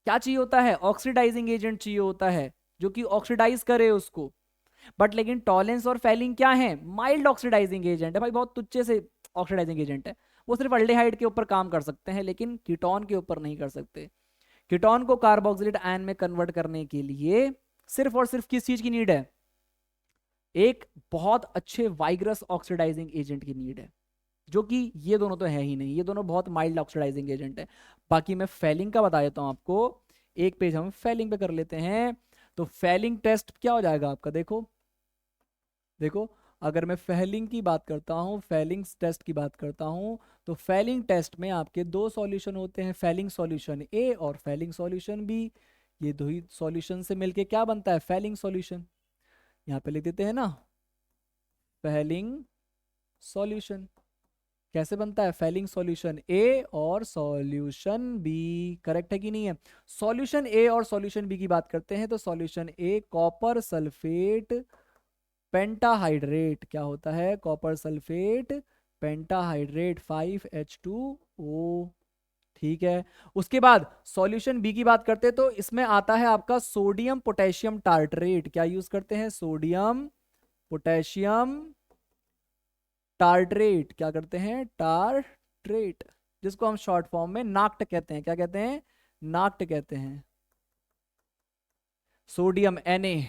क्या चाहिए होता है? ऑक्सीडाइजिंग एजेंट चाहिए होता है, जो कि ऑक्सीडाइज करे उसको। बट लेकिन टॉलेंस और फैलिंग क्या है? माइल्ड ऑक्सीडाइजिंग एजेंट है भाई, बहुत तुच्चे से ऑक्सीडाइजिंग एजेंट है। वो सिर्फ अल्डेहाइड के ऊपर काम कर सकते हैं, लेकिन कीटोन के ऊपर नहीं कर सकते। कीटोन को कार्बोक्सिलेट आयन में कन्वर्ट करने के लिए सिर्फ और सिर्फ किस चीज की नीड है? एक बहुत अच्छे वाइग्रस ऑक्सीडाइजिंग एजेंट की नीड है, जो कि ये दोनों तो है ही नहीं, ये दोनों बहुत माइल्ड ऑक्सीडाइजिंग एजेंट है। बाकी मैं फैलिंग का बता देता हूं आपको, एक पेज हम फैलिंग पे कर लेते हैं। तो फैलिंग टेस्ट क्या हो जाएगा आपका? देखो देखो, अगर मैं फैलिंग की बात करता हूँ, फैलिंग टेस्ट की बात करता हूँ, तो फैलिंग टेस्ट में आपके दो सॉल्यूशन होते हैं, फैलिंग सॉल्यूशन ए और फैलिंग सॉल्यूशन बी। ये दो ही सॉल्यूशन से मिलके क्या बनता है? Falling solution. यहाँ पे लिख देते हैं ना, फैलिंग सॉल्यूशन। कैसे बनता है? फैलिंग सॉल्यूशन ए और सॉल्यूशन बी। करेक्ट है कि नहीं है? सॉल्यूशन ए और सॉल्यूशन बी की बात करते हैं, तो सॉल्यूशन ए कॉपर सल्फेट पेंटाहाइड्रेट, क्या होता है? Copper sulphate pentahydrate 5H2O। ठीक है, उसके बाद सॉल्यूशन बी की बात करते हैं, तो इसमें आता है आपका सोडियम पोटेशियम टार्टरेट। क्या यूज करते हैं? Sodium potassium tartrate. क्या करते हैं? टार्टरेट, जिसको हम शॉर्ट फॉर्म में नाक्ट कहते हैं। क्या कहते हैं? नाक्ट कहते हैं। सोडियम Na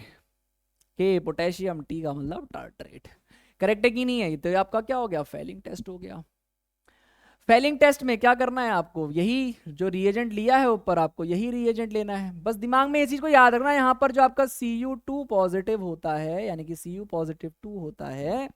के, पोटेशियम टी का मतलब टार्टरेट। करेक्ट है कि नहीं है? तो आपका क्या हो गया? फैलिंग टेस्ट हो गया। फैलिंग टेस्ट में क्या करना है आपको? यही जो रिएजेंट लिया है ऊपर, आपको यही रिएजेंट लेना है। बस दिमाग में ये चीज को याद रखना, यहाँ पर जो आपका Cu2 पॉजिटिव होता है, यानी कि Cu पॉजिटिव 2 होता है,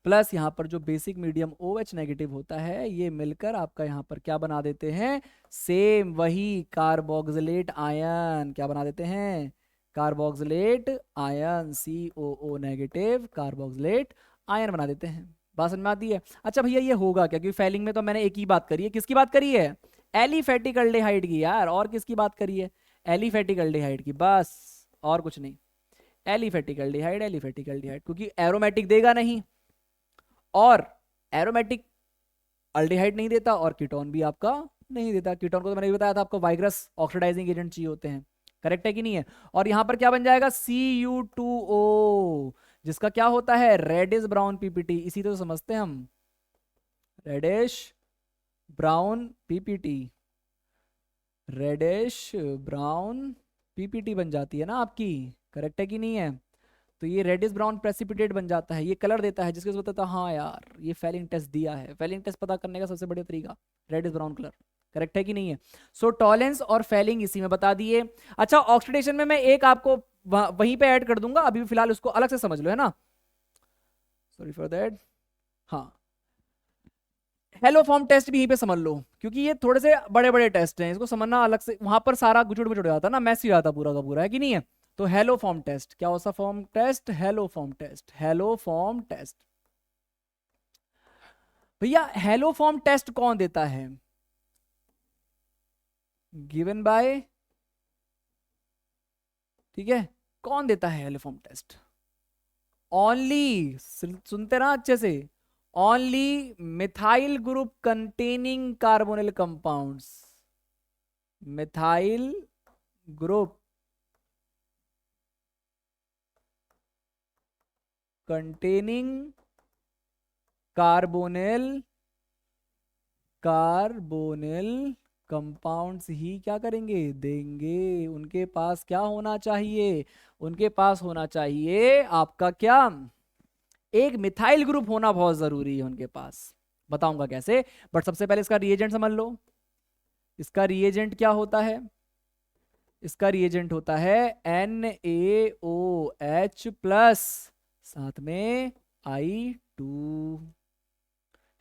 प्लस यहाँ पर जो बेसिक मीडियम OH नेगेटिव होता है, ये मिलकर आपका यहाँ पर क्या बना देते हैं? सेम वही कार्बोक्सिलेट आयन। क्या बना देते हैं? Carboxylate ion, COO negative carboxylate ion बना देते हैं। बात समझ में आती है? अच्छा भैया, ये होगा क्या? क्योंकि फैलिंग में तो मैंने एक ही बात करी है। किसकी बात करी है? एलिफेटिक अल्डेहाइड की यार। और किसकी बात करी है? एलिफेटिक अल्डेहाइड की, बस, और कुछ नहीं। एलिफेटिक अल्डेहाइड, एलिफेटिक अल्डेहाइड, क्योंकि एरोमेटिक देगा नहीं, और एरोमेटिक अल्डिहाइड नहीं देता, और कीटोन भी आपका नहीं देता। कीटोन को तो मैंने बताया था आपको वाइग्रस ऑक्सीडाइजिंग एजेंट चाहिए होते हैं। करेक्ट है कि नहीं है? और यहां पर क्या बन जाएगा? Cu2O, जिसका क्या होता है? Reddish brown PPT. इसी तो समझते हैं हम, reddish brown PPT. Reddish brown PPT बन जाती है ना आपकी। करेक्ट है कि नहीं है? तो ये रेडिश ब्राउन प्रेसिपिटेट बन जाता है, ये कलर देता है, जिसके बताता है हाँ यार ये फैलिंग टेस्ट दिया है। फैलिंग टेस्ट पता करने का सबसे बढ़िया तरीका रेडिश ब्राउन कलर। करेक्ट है कि नहीं है? सो टॉलेंस और फैलिंग इसी में बता दिए। अच्छा, ऑक्सीडेशन में मैं एक आपको वहीं पे ऐड कर दूंगा, अभी फिलहाल उसको अलग से समझ लो, है ना? Sorry for that. हाँ, हेलो फॉर्म टेस्ट भी यहीं पे समझ लो, क्योंकि ये थोड़े से बड़े बड़े टेस्ट हैं, इसको समझना अलग से। वहां पर सारा गुचुड़ गुचुड़ जाता ना, मैसी जाता पूरा का पूरा, है कि नहीं है? तो हेलो फॉर्म टेस्ट क्या होता? Form test, haloform test, haloform test. भैया हेलो फॉर्म टेस्ट कौन देता है? गिवन बाय, ठीक है, कौन देता है हेलो फॉर्म टेस्ट? ओनली, सुनते ना अच्छे से, only methyl group containing carbonyl compounds. Methyl group containing carbonyl compounds ही क्या करेंगे? देंगे। उनके पास क्या होना चाहिए? उनके पास होना चाहिए आपका क्या? एक मिथाइल ग्रुप होना बहुत जरूरी है उनके पास। बताऊंगा कैसे, बट सबसे पहले इसका रिएजेंट समझ लो। इसका रिएजेंट क्या होता है? इसका रिएजेंट होता है NaOH प्लस, साथ में I2।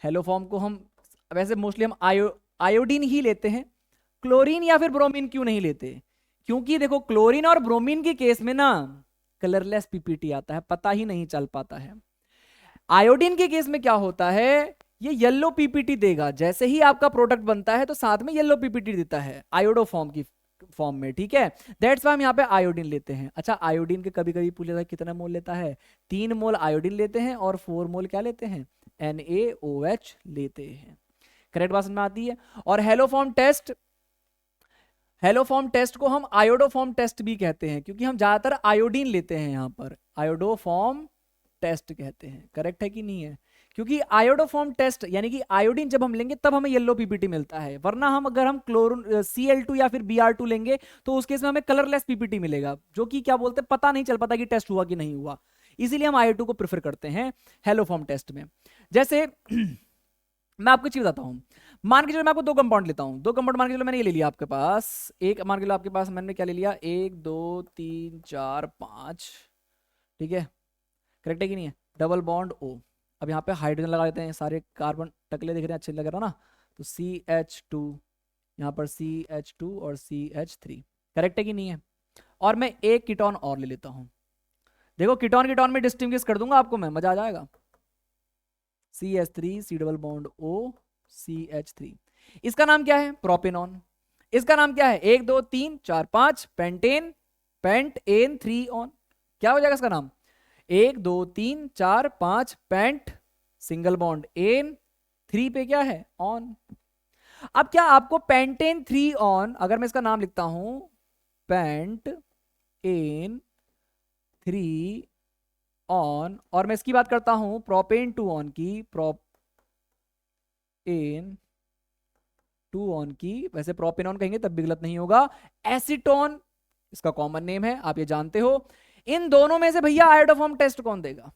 हेलो फॉर्म को हम वैसे मोस्टली हम आयोडीन ही लेते हैं, क्लोरीन या फिर ब्रोमीन क्यों नहीं लेते? क्योंकि देखो क्लोरीन और ब्रोमीन के केस में ना कलरलेस पीपीटी आता है, पता ही नहीं चल पाता है। आयोडीन के केस में क्या होता है, ये येलो पीपीटी देगा, जैसे ही आपका प्रोडक्ट बनता है तो साथ में येलो पीपीटी देता है आयोडो फॉर्म की फॉर्म में, ठीक है। दैट्स वाई हम यहाँ पे आयोडीन लेते हैं। अच्छा, आयोडीन के कभी कभी पूछा जाता है कितना मोल लेता है, 3 मोल आयोडीन लेते हैं और 4 मोल क्या लेते हैं, NaOH लेते हैं। करेक्ट बात समझ में आती है। और हेलोफॉर्म टेस्ट, हेलोफॉर्म टेस्ट को हम आयोडोफॉर्म टेस्ट भी कहते हैं, क्योंकि हम ज्यादातर आयोडीन लेते हैं, यहाँ पर आयोडोफॉर्म टेस्ट कहते हैं। करेक्ट है कि नहीं है? क्योंकि आयोडोफॉर्म टेस्ट यानी कि आयोडीन जब हम लेंगे तब हमें येलो पीपीटी मिलता है, वरना हम अगर हम क्लोरीन Cl2 या फिर Br2 लेंगे तो उस केस में हमें कलरलेस पीपीटी मिलेगा, जो कि क्या बोलते हैं, पता नहीं चल पाता कि टेस्ट हुआ कि नहीं हुआ। इसीलिए हम आयो2 को प्रेफर करते हैं हेलोफॉर्म टेस्ट में। जैसे मैं आपको चीज बताता हूं, मान के चलो मैं आपको 2 कंपाउंड लेता हूं, 2 कंपाउंड मान के चलो मैंने ये ले लिया आपके पास, एक मान के चलो आपके पास मैंने क्या ले लिया, 1 2 3 4 5, ठीक है। करेक्ट है कि नहीं है? Double bond O। अब यहाँ पे हाइड्रोजन लगा देते हैं, सारे कार्बन टकले दिख रहे हैं, अच्छे लग रहा है ना, तो CH2, यहाँ पर CH2 और CH3। करेक्ट है कि नहीं है? और मैं एक कीटोन और ले लेता हूं, देखो कीटोन कीटोन में डिस्टिंग्विश कर दूंगा आपको मैं, मजा आ जाएगा। CH3 C double bond O CH3, इसका नाम क्या है, प्रोपेनॉन। इसका नाम क्या है, 1 2 3 4 5 पेंटेन, पेंट एन 3 ऑन। क्या हो जाएगा इसका नाम, 1 2 3 4 5 पेंट सिंगल बॉन्ड एन 3 पे क्या है, ऑन। अब क्या आपको पेंटेन 3 ऑन, अगर मैं इसका नाम लिखता हूं पेंट एन 3 ऑन, और मैं इसकी बात करता हूं प्रोपेन 2 ऑन की, प्रोपेन 2 ऑन की, वैसे प्रोपेनॉन कहेंगे तब भी गलत नहीं होगा। एसीटोन इसका कॉमन नेम है, आप ये जानते हो। इन दोनों में से भैया आयोडोफॉर्म टेस्ट कौन देगा,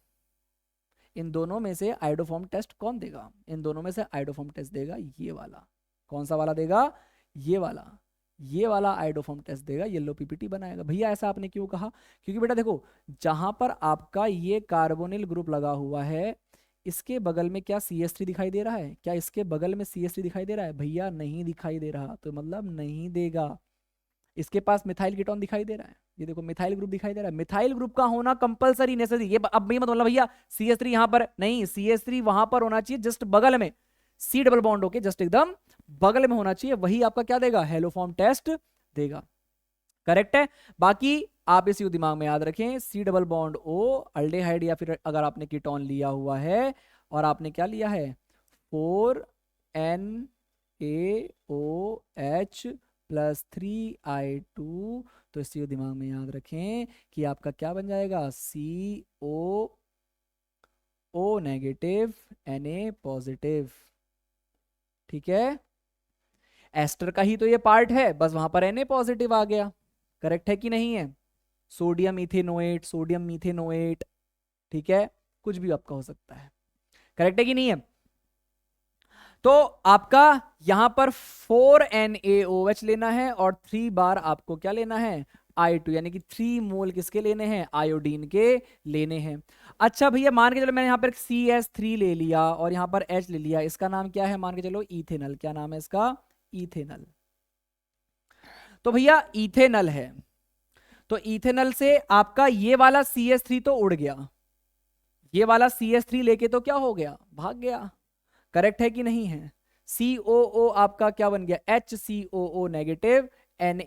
इन दोनों में से आयोडोफॉर्म टेस्ट कौन देगा, इन दोनों में से आयोडोफॉर्म टेस्ट देगा ये वाला। कौन सा वाला देगा, ये वाला, ये वाला आयोडोफॉर्म टेस्ट देगा, येलो पीपीटी बनाएगा। भैया ऐसा आपने क्यों कहा, क्योंकि बेटा देखो जहां पर आपका ये कार्बोनिल ग्रुप लगा हुआ है, इसके बगल में क्या CH3 दिखाई दे रहा है, क्या इसके बगल में CH3 दिखाई दे रहा है, भैया नहीं दिखाई दे रहा, तो मतलब नहीं देगा। इसके पास मिथाइल कीटोन दिखाई दे रहा है, ये देखो मिथाइल ग्रुप दिखाई दे रहा है, मिथाइल ग्रुप का होना कंपलसरी नेसेसरी। ये अब भी मत मतलब भैया CH3 यहां पर नहीं, CH3 वहां पर होना चाहिए जस्ट बगल में, C डबल बॉन्ड होके जस्ट एकदम बगल में होना चाहिए, वही आपका क्या देगा, हेलोफॉर्म टेस्ट देगा। करेक्ट है। बाकी आप इसी को दिमाग में याद रखें, C double bond O aldehyde, या फिर अगर आपने कीटोन लिया हुआ है और आपने क्या लिया है 4NaOH प्लस 3I2, तो इसी को दिमाग में याद रखें कि आपका क्या बन जाएगा, COO नेगेटिव Na पॉजिटिव। ठीक है, एस्टर का ही तो ये पार्ट है, बस वहां पर Na पॉजिटिव आ गया। करेक्ट है कि नहीं है? सोडियम इथेनोएट, सोडियम मीथेनोएट, ठीक है, कुछ भी आपका हो सकता है। करेक्ट है कि नहीं है? तो आपका यहां पर 4NaOH लेना है और 3 बार आपको क्या लेना है, I2, यानी कि 3 मोल किसके लेने हैं, आयोडीन के लेने हैं। अच्छा भैया मान के चलो मैंने यहां पर CH3 ले लिया और यहां पर H ले लिया, इसका नाम क्या है, मान के चलो इथेनल। क्या नाम है इसका, इथेनल। तो भैया इथेनल है, तो इथेनल से आपका ये वाला CH3 तो उड़ गया, ये वाला CH3 लेके तो क्या हो गया, भाग गया। करेक्ट है कि नहीं है? COO आपका क्या बन गया, HCOO नेगेटिव, Na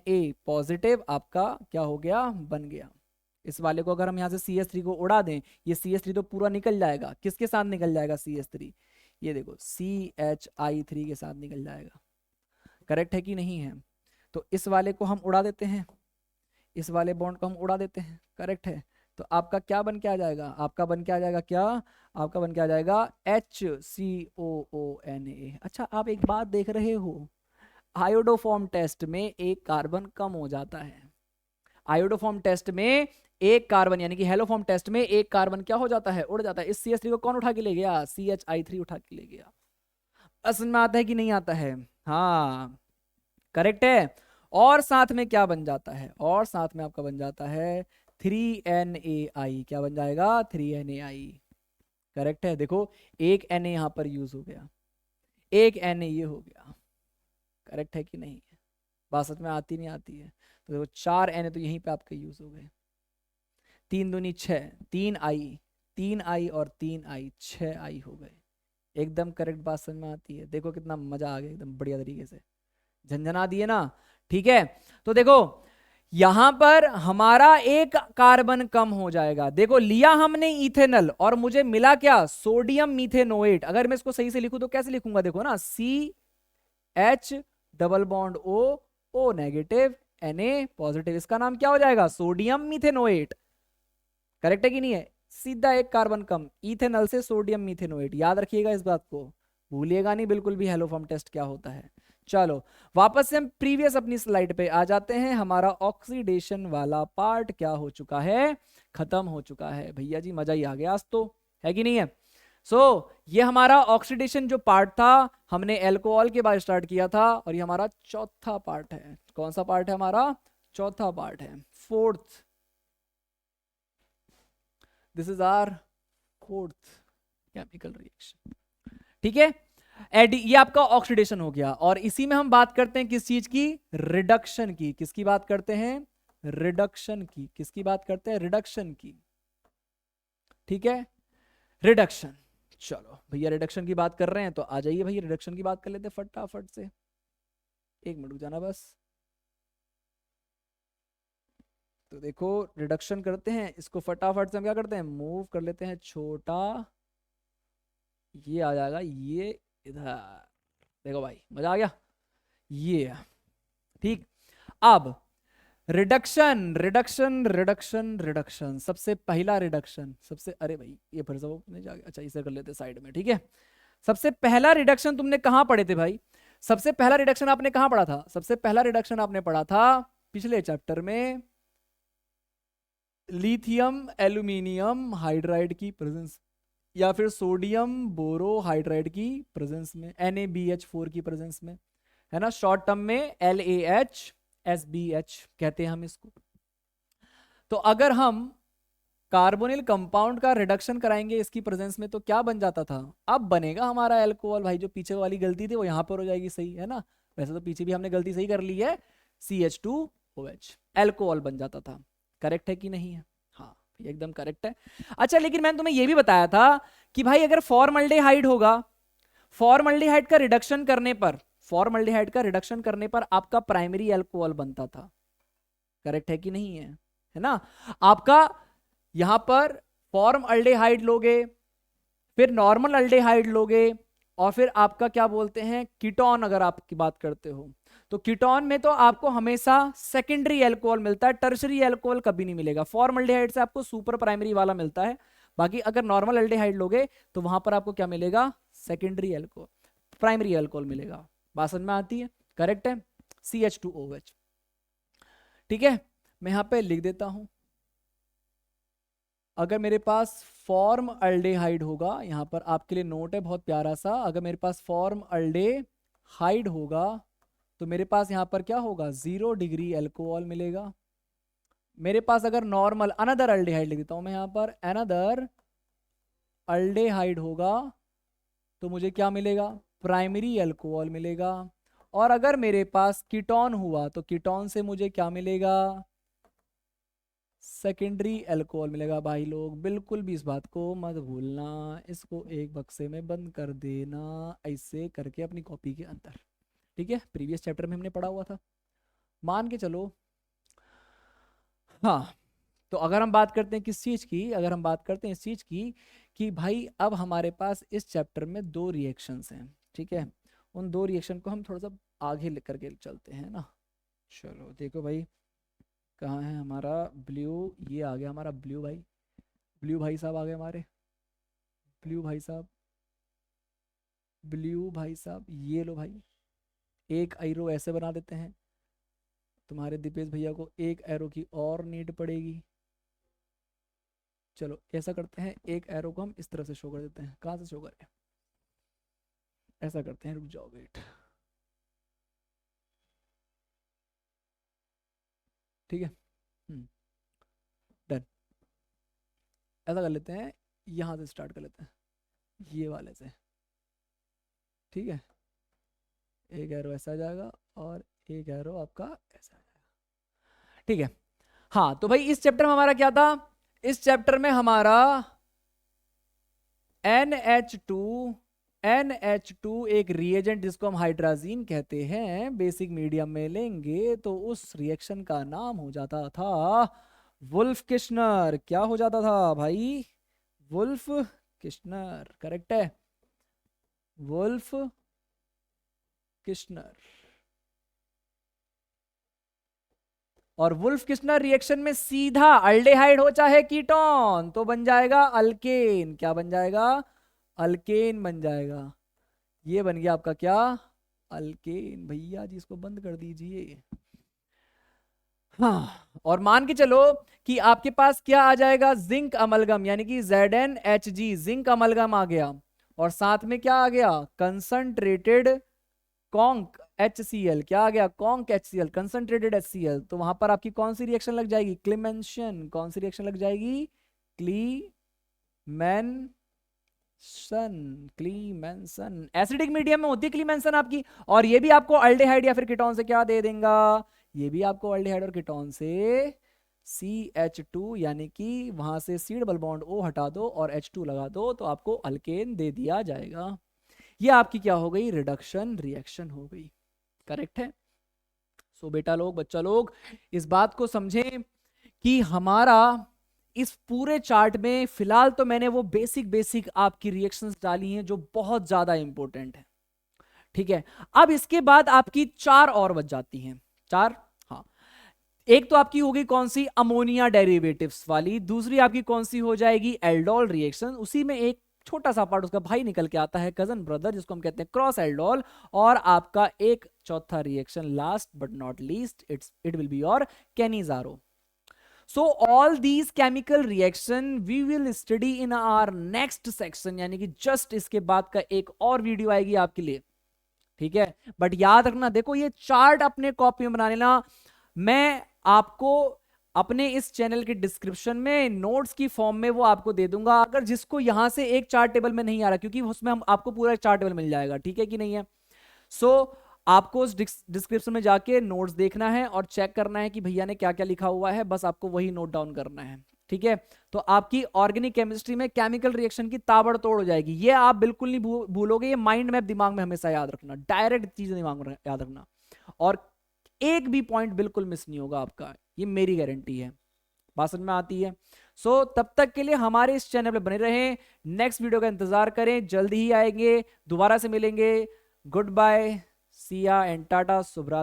पॉजिटिव आपका क्या हो गया, बन गया। इस वाले को अगर हम यहां से CH3 को उड़ा दें, ये CH3 तो पूरा निकल जाएगा, किसके साथ निकल जाएगा CH3, ये देखो CHI3 के साथ निकल जाएगा। करेक्ट है कि नहीं है? तो इस वाले को हम उड़ा देते हैं, इस वाले बॉन्ड को हम उड़ा देते हैं। करेक्ट है, तो आपका क्या बन के आ जाएगा, आपका बन के आ जाएगा क्या, आपका बन के आ जाएगा HCOONA। अच्छा आप एक बात देख रहे हो, आयोडोफॉर्म टेस्ट में एक कार्बन कम हो जाता है, आयोडोफॉर्म टेस्ट में एक कार्बन यानी कि हेलोफॉर्म टेस्ट में एक कार्बन क्या हो जाता है, उड़ जाता है। इस CH3 को कौन उठा के ले गया, CHI3 उठा के ले गया। असम में आता है कि नहीं आता है, हाँ करेक्ट है। और साथ में क्या बन जाता है, और साथ में आपका बन जाता है 3NaI, क्या बन जाएगा, 3NaI। करेक्ट है, देखो एक Na यहां पर यूज हो गया, एक Na ये हो गया, करेक्ट है कि नहीं? बात सच में आती नहीं आती है? तो देखो 4 Na तो यहीं पे आपके यूज हो गए। 3 दूनी 6, 3I, 3I और 3I, 6I हो गए। एकदम करेक्ट बात समझ में आती है? देखो कितना मजा आ गया, एकदम बढ़िया तरीके से झंझना दिए ना। ठीक है, तो देखो यहां पर हमारा एक कार्बन कम हो जाएगा। देखो लिया हमने इथेनॉल और मुझे मिला क्या? सोडियम मीथेनोएट। अगर मैं इसको सही से लिखूं तो कैसे लिखूंगा? देखो ना, CH double bond O negative Na positive, इसका नाम क्या हो जाएगा? सोडियम मीथेनोएट। करेक्ट है कि नहीं है? सीधा एक कार्बन कम, इथेनॉल से सोडियम मीथेनोएट। याद रखिएगा इस बात को, भूलिएगा नहीं बिल्कुल भी हेलो फॉर्म टेस्ट क्या होता है। चलो वापस से हम प्रीवियस अपनी स्लाइड पे आ जाते हैं। हमारा ऑक्सीडेशन वाला पार्ट क्या हो चुका है? खत्म हो चुका है भैया जी, मजा ही आ गया आज तो, है कि नहीं है? ये हमारा ऑक्सीडेशन जो पार्ट था, हमने एल्कोहल के बाद स्टार्ट किया था, और ये हमारा चौथा पार्ट है। कौन सा पार्ट है हमारा? चौथा पार्ट है, fourth. This is our fourth chemical reaction. ठीक है, ये आपका ऑक्सीडेशन हो गया, और इसी में हम बात करते हैं किस चीज की? रिडक्शन की। किसकी बात करते हैं? रिडक्शन की। किसकी बात करते हैं? रिडक्शन की। ठीक है, रिडक्शन। चलो भैया रिडक्शन की बात कर रहे हैं तो आ जाइए भैया रिडक्शन की बात कर लेते हैं फटाफट से। एक मिनट रुक जाना बस। तो देखो रिडक्शन करते हैं, इसको फटाफट से हम क्या करते हैं? मूव कर लेते हैं छोटा, ये आ जाएगा ये इधर। देखो भाई मजा आ गया ये। ठीक, अब रिडक्शन रिडक्शन रिडक्शन रिडक्शन, सबसे पहला रिडक्शन, सबसे, अरे भाई ये फिर से वो नहीं जा गया, अच्छा इसे कर लेते साइड में। ठीक है, सबसे पहला रिडक्शन तुमने कहां पढ़े थे भाई? सबसे पहला रिडक्शन आपने कहां पढ़ा था? सबसे पहला रिडक्शन आपने पढ़ा था पिछले चैप्टर में, लिथियम एल्यूमिनियम हाइड्राइड की प्रेजेंस, या फिर सोडियम बोरो हाइड्राइड की प्रेजेंस में, NaBH4 की प्रेजेंस में, है ना? शॉर्ट टर्म में LaHSBH कहते हैं हम इसको। तो अगर हम कार्बोनिल कंपाउंड का रिडक्शन कराएंगे इसकी प्रेजेंस में तो क्या बन जाता था? अब बनेगा हमारा एल्कोहल। भाई जो पीछे वाली गलती थी वो यहां पर हो जाएगी, सही है ना? वैसे तो पीछे भी हमने गलती सही कर ली है, CH2OH एल्कोहल बन जाता था। करेक्ट है कि नहीं है? हाँ एकदम करेक्ट है। अच्छा लेकिन मैंने तुम्हें यह भी बताया था कि भाई अगर फॉर्मल्डिहाइड होगा, फॉर्मल्डिहाइड का रिडक्शन करने पर, फॉर्मल्डिहाइड का रिडक्शन करने पर आपका प्राइमरी अल्कोहल बनता था। करेक्ट है कि नहीं है? है ना? आपका यहां पर फॉर्म अल्डेहाइड लोगे, फिर नॉर्मल अल्डेहाइड लोगे, और फिर आपका क्या बोलते हैं कीटोन, अगर आपकी बात करते हो तो कीटोन में तो आपको हमेशा सेकेंडरी अल्कोहल मिलता है, टर्शरी अल्कोहल कभी नहीं मिलेगा। फॉर्मल्डिहाइड से आपको सुपर प्राइमरी वाला मिलता है, बाकी अगर नॉर्मल अल्डेहाइड लोगे तो वहां पर आपको क्या मिलेगा? सेकेंडरी अल्कोहल, प्राइमरी अल्कोहल मिलेगा। बात समझ में आती है? करेक्ट है, CH2OH। ठीक है, मैं यहां पे लिख देता हूं, अगर मेरे पास फॉर्म अल्डेहाइड होगा, यहां पर आपके लिए नोट है बहुत प्यारा सा, अगर मेरे पास फॉर्म अल्डेहाइड होगा तो मेरे पास यहां पर क्या होगा? 0 डिग्री अल्कोहल मिलेगा। मेरे पास अगर नॉर्मल अनदर अल्डेहाइड लिख देता हूं मैं यहां पर, अनदर अल्डेहाइड होगा तो मुझे क्या मिलेगा? प्राइमरी अल्कोहल मिलेगा। और अगर मेरे पास कीटोन हुआ तो कीटोन से मुझे क्या मिलेगा? सेकेंडरी अल्कोहल मिलेगा। भाई लोग बिल्कुल भी इस बात को मत भूलना, इसको एक बक्से में बंद कर देना ऐसे करके अपनी कॉपी के अंदर। ठीक है, प्रीवियस चैप्टर में हमने पढ़ा हुआ था, मान के चलो। हाँ, तो अगर हम बात करते हैं किस चीज की, अगर हम बात करते हैं इस चीज की कि भाई अब हमारे पास इस चैप्टर में 2 रिएक्शंस हैं। ठीक है, उन 2 रिएक्शन को हम थोड़ा सा आगे लेकर के चलते हैं ना। चलो देखो भाई, कहाँ है हमारा ब्लू? ये आ गया हमारा ब्लू भाई, ब्लू भाई साहब आ गए हमारे, ब्लू भाई साहब, ब्लू भाई साहब, ये लो भाई। एक एरो ऐसे बना देते हैं, तुम्हारे दीपेश भैया को एक एरो की और नीड पड़ेगी। चलो ऐसा करते हैं, एक एरो को हम इस तरह से शो कर देते हैं। कहाँ से शो करें? ऐसा करते हैं, रुक जाओ वेट। ठीक है, डन। ऐसा कर लेते हैं, यहाँ से स्टार्ट कर लेते हैं, ये वाले से। ठीक है, एक एरो ऐसा आ जाएगा और एक एरो आपका ऐसा आ जाएगा। ठीक है, हाँ तो भाई इस चैप्टर में हमारा क्या था, इस चैप्टर में हमारा NH2 एक रिएजेंट जिसको हम हाइड्राजीन कहते हैं, बेसिक मीडियम में लेंगे तो उस रिएक्शन का नाम हो जाता था वुल्फ किश्नर। क्या हो जाता था भाई, वुल्फ किश्नर, करेक्ट है, वुल्फ किश्नर। और वुल्फ किश्नर रिएक्शन में सीधा अल्डेहाइड हो चाहे कीटोन तो बन जाएगा अल्केन। क्या बन जाएगा, अल्केन बन जाएगा। ये बन गया आपका क्या, अल्केन। भैया जी इसको बंद कर दीजिए। हाँ, और मान के चलो कि आपके पास क्या आ जाएगा, जिंक अमलगम, यानी कि ZnHg, जिंक अमलगम आ गया, और साथ में क्या आ गया, कंसंट्रेटेड कॉन्क HCl। क्या आ गया, कॉन्क HCl, कंसंट्रेटेड HCl। तो वहां पर आपकी कौन सी रिएक्शन लग जाएगी, क्लीमेंशन। कौन सी रिएक्शन लग जाएगी, क्लीमेंसन। एसिडिक मीडियम में होती है क्लीमेंसन आपकी, और ये भी आपको अल्डेहाइड या फिर कीटोन से क्या दे देगा, ये भी आपको अल्डेहाइड और कीटोन से CH2, यानी कि वहां से सी डबल बॉन्ड O हटा दो और H2 लगा दो तो आपको अल्केन दे दिया जाएगा। ये आपकी क्या हो गई, रिडक्शन रिएक्शन हो गई। करेक्ट है। सो बेटा लोग, बच्चा लोग, इस बात को समझें कि हमारा इस पूरे चार्ट में फिलहाल तो मैंने वो बेसिक आपकी रिएक्शंस डाली हैं जो बहुत ज्यादा इंपॉर्टेंट है। ठीक है, अब इसके बाद आपकी 4 और बच जाती हैं, 4। हाँ, एक तो आपकी होगी कौन सी, अमोनिया डेरिवेटिव्स वाली। दूसरी आपकी कौन सी हो जाएगी, एल्डोल रिएक्शन। उसी में एक छोटा सा पार्ट उसका भाई निकल के आता है, कजन ब्रदर, जिसको हम कहते हैं क्रॉस एल्डोल। और आपका एक चौथा reaction, last but not least, it will be your Cannizzaro. So all these chemical reaction we will study in our next section, यानी कि जस्ट इसके बाद का एक और वीडियो आएगी आपके लिए। ठीक है, बट याद रखना, देखो ये चार्ट अपने कॉपी में बना लेना। मैं आपको अपने इस चैनल के डिस्क्रिप्शन में नोट्स की फॉर्म में वो आपको दे दूंगा, अगर जिसको यहां से एक चार्ट टेबल में नहीं आ रहा, क्योंकि उसमें हम आपको पूरा चार्ट टेबल मिल जाएगा। ठीक है कि नहीं है। सो आपको उस डिस्क्रिप्शन में जाके नोट्स देखना है और चेक करना है कि भैया ने क्या क्या लिखा हुआ है, बस आपको वही नोट डाउन करना है। ठीक है, तो आपकी ऑर्गेनिक केमिस्ट्री में केमिकल रिएक्शन की ताबड़तोड़ हो जाएगी। ये आप बिल्कुल नहीं भूलोगे, ये माइंड मैप दिमाग में हमेशा याद रखना, डायरेक्ट चीजें दिमाग में याद रखना, और एक भी पॉइंट बिल्कुल मिस नहीं होगा आपका, ये मेरी गारंटी है। बात समझ में आती है। सो तब तक के लिए हमारे इस चैनल पे बने रहें, नेक्स्ट वीडियो का इंतजार करें, जल्दी ही आएंगे, दोबारा से मिलेंगे। Good bye, see ya and tata, शुभ रात्रि।